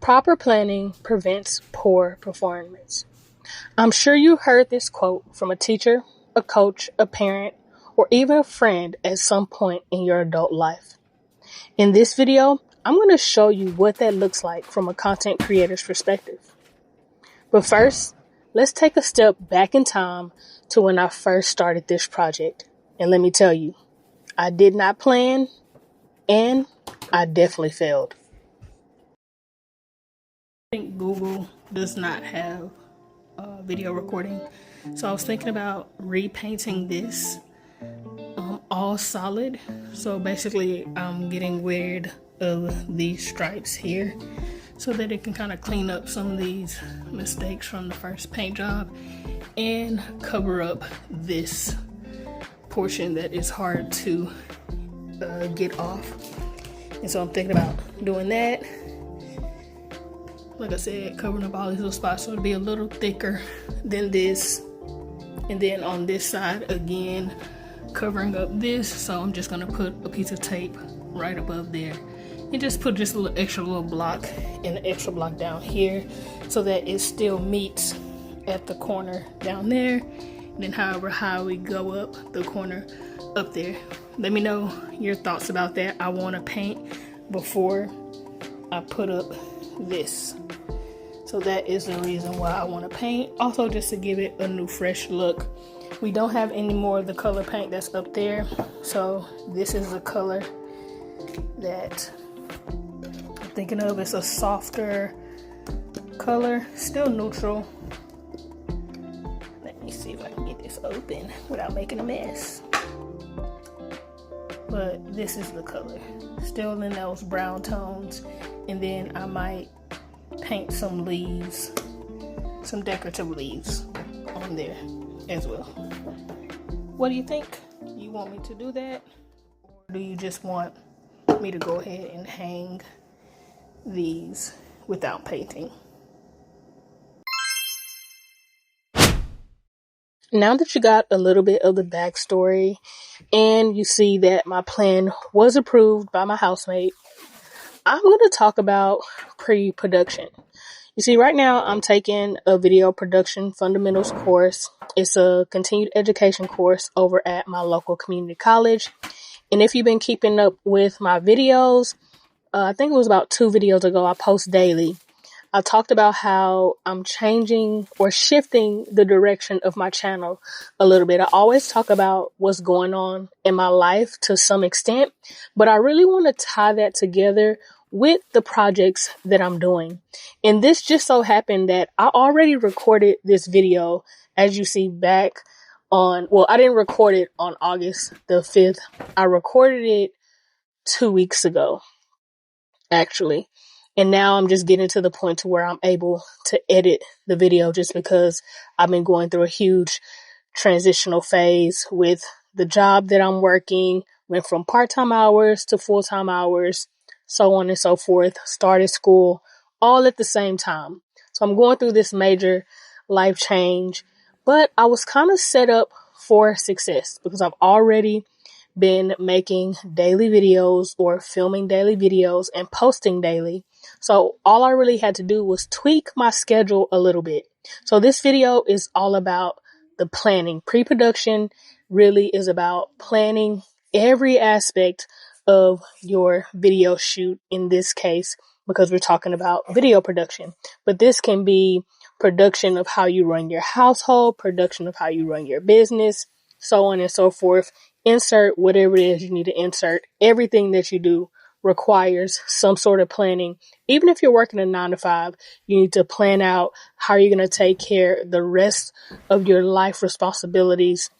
Proper planning prevents poor performance. I'm sure you heard this quote from a teacher, a coach, a parent, or even a friend at some point in your adult life. In this video, I'm going to show you what that looks like from a content creator's perspective. But first, let's take a step back in time to when I first started this project. And let me tell you, I did not plan, and I definitely failed. I think Google does not have video recording. So I was thinking about repainting this all solid. So basically I'm getting rid of these stripes here so that it can kind of clean up some of these mistakes from the first paint job and cover up this portion that is hard to get off. And so I'm thinking about doing that. Like I said, covering up all these little spots so it'll be a little thicker than this. And then on this side, again, covering up this. So I'm just gonna put a piece of tape right above there. And just put just a little extra little block and an extra block down here so that it still meets at the corner down there. And then however high we go up, the corner up there. Let me know your thoughts about that. I wanna paint before I put up this. So that is the reason why I want to paint. Also just to give it a new fresh look. We don't have any more of the color paint that's up there. So this is the color that I'm thinking of. It's a softer color, still neutral. Let me see if I can get this open without making a mess. But this is the color. Still in those brown tones. And then I might paint some leaves, some decorative leaves on there as well. What do you think? You want me to do that? Or do you just want me to go ahead and hang these without painting? Now that you got a little bit of the backstory and you see that my plan was approved by my housemate, I'm going to talk about pre-production. You see, right now I'm taking a video production fundamentals course. It's a continued education course over at my local community college. And if you've been keeping up with my videos, I think it was about 2 videos ago, I post daily. I talked about how I'm changing or shifting the direction of my channel a little bit. I always talk about what's going on in my life to some extent, but I really want to tie that together with the projects that I'm doing. And this just so happened that I already recorded this video, as you see back on, well, I didn't record it on August the 5th. I recorded it 2 weeks ago, actually. And now I'm just getting to the point to where I'm able to edit the video just because I've been going through a huge transitional phase with the job that I'm working, went from part-time hours to full-time hours, so on and so forth, started school all at the same time. So I'm going through this major life change, but I was kind of set up for success because I've already been making daily videos or filming daily videos and posting daily. So all I really had to do was tweak my schedule a little bit. So this video is all about the planning. Pre-production really is about planning every aspect of your video shoot in this case, because we're talking about video production. But this can be production of how you run your household, production of how you run your business, so on and so forth. Insert whatever it is you need to insert. Everything that you do requires some sort of planning. Even if you're working a 9-to-5, you need to plan out how you're going to take care of the rest of your life responsibilities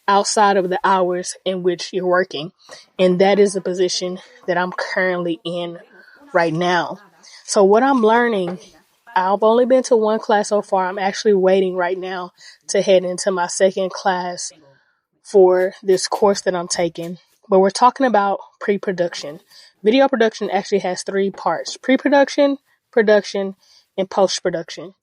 outside of the hours in which you're working. And that is the position that I'm currently in right now. So what I'm learning, I've only been to 1 class so far. I'm actually waiting right now to head into my 2nd class for this course that I'm taking. But we're talking about pre-production. Video production actually has 3 parts: pre-production, production, and post-production.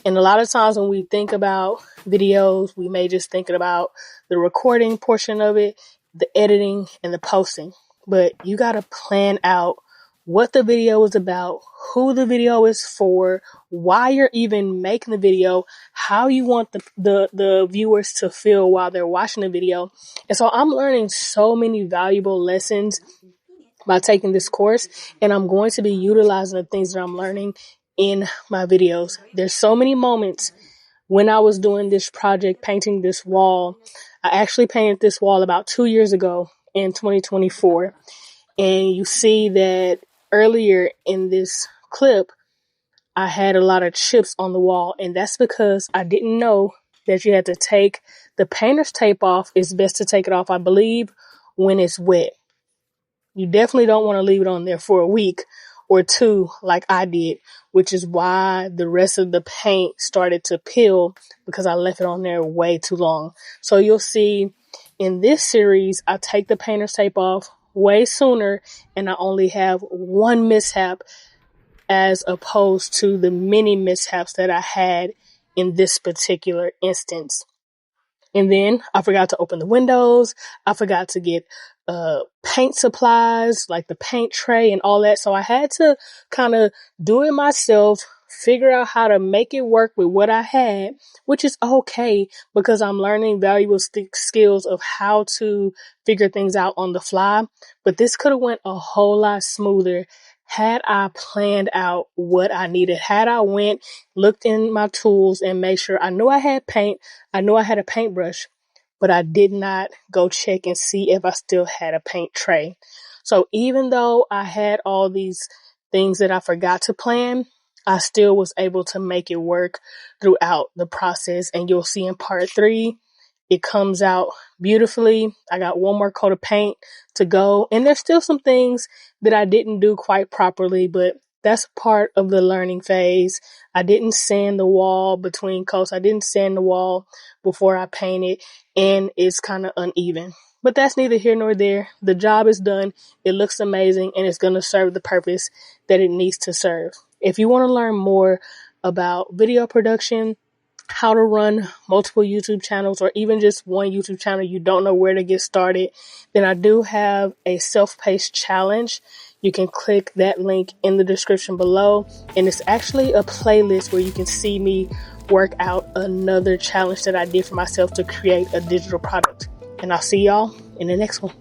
And a lot of times when we think about videos, we may just think about the recording portion of it, the editing, and the posting. But you got to plan out what the video is about, who the video is for, why you're even making the video, how you want the viewers to feel while they're watching the video. And so I'm learning so many valuable lessons by taking this course, and I'm going to be utilizing the things that I'm learning in my videos. There's so many moments when I was doing this project, painting this wall. I actually painted this wall about 2 years ago in 2024. And you see that earlier in this clip, I had a lot of chips on the wall, and that's because I didn't know that you had to take the painter's tape off. It's best to take it off, I believe, when it's wet. You definitely don't want to leave it on there for a week or two like I did, which is why the rest of the paint started to peel, because I left it on there way too long. So you'll see in this series, I take the painter's tape off way sooner, and I only have one mishap as opposed to the many mishaps that I had in this particular instance. And then I forgot to open the windows. I forgot to get paint supplies, like the paint tray and all that. So I had to kind of do it myself, figure out how to make it work with what I had, which is okay because I'm learning valuable skills of how to figure things out on the fly. But this could have went a whole lot smoother had I planned out what I needed. Had I went, looked in my tools and made sure I knew I had paint. I knew I had a paintbrush, but I did not go check and see if I still had a paint tray. So even though I had all these things that I forgot to plan, I still was able to make it work throughout the process. And you'll see in part 3, it comes out beautifully. I got one more coat of paint to go. And there's still some things that I didn't do quite properly, but that's part of the learning phase. I didn't sand the wall between coats. I didn't sand the wall before I painted, and it's kind of uneven. But that's neither here nor there. The job is done. It looks amazing, and it's going to serve the purpose that it needs to serve. If you want to learn more about video production, how to run multiple YouTube channels, or even just one YouTube channel, you don't know where to get started, then I do have a self-paced challenge. You can click that link in the description below, and it's actually a playlist where you can see me work out another challenge that I did for myself to create a digital product. And I'll see y'all in the next one.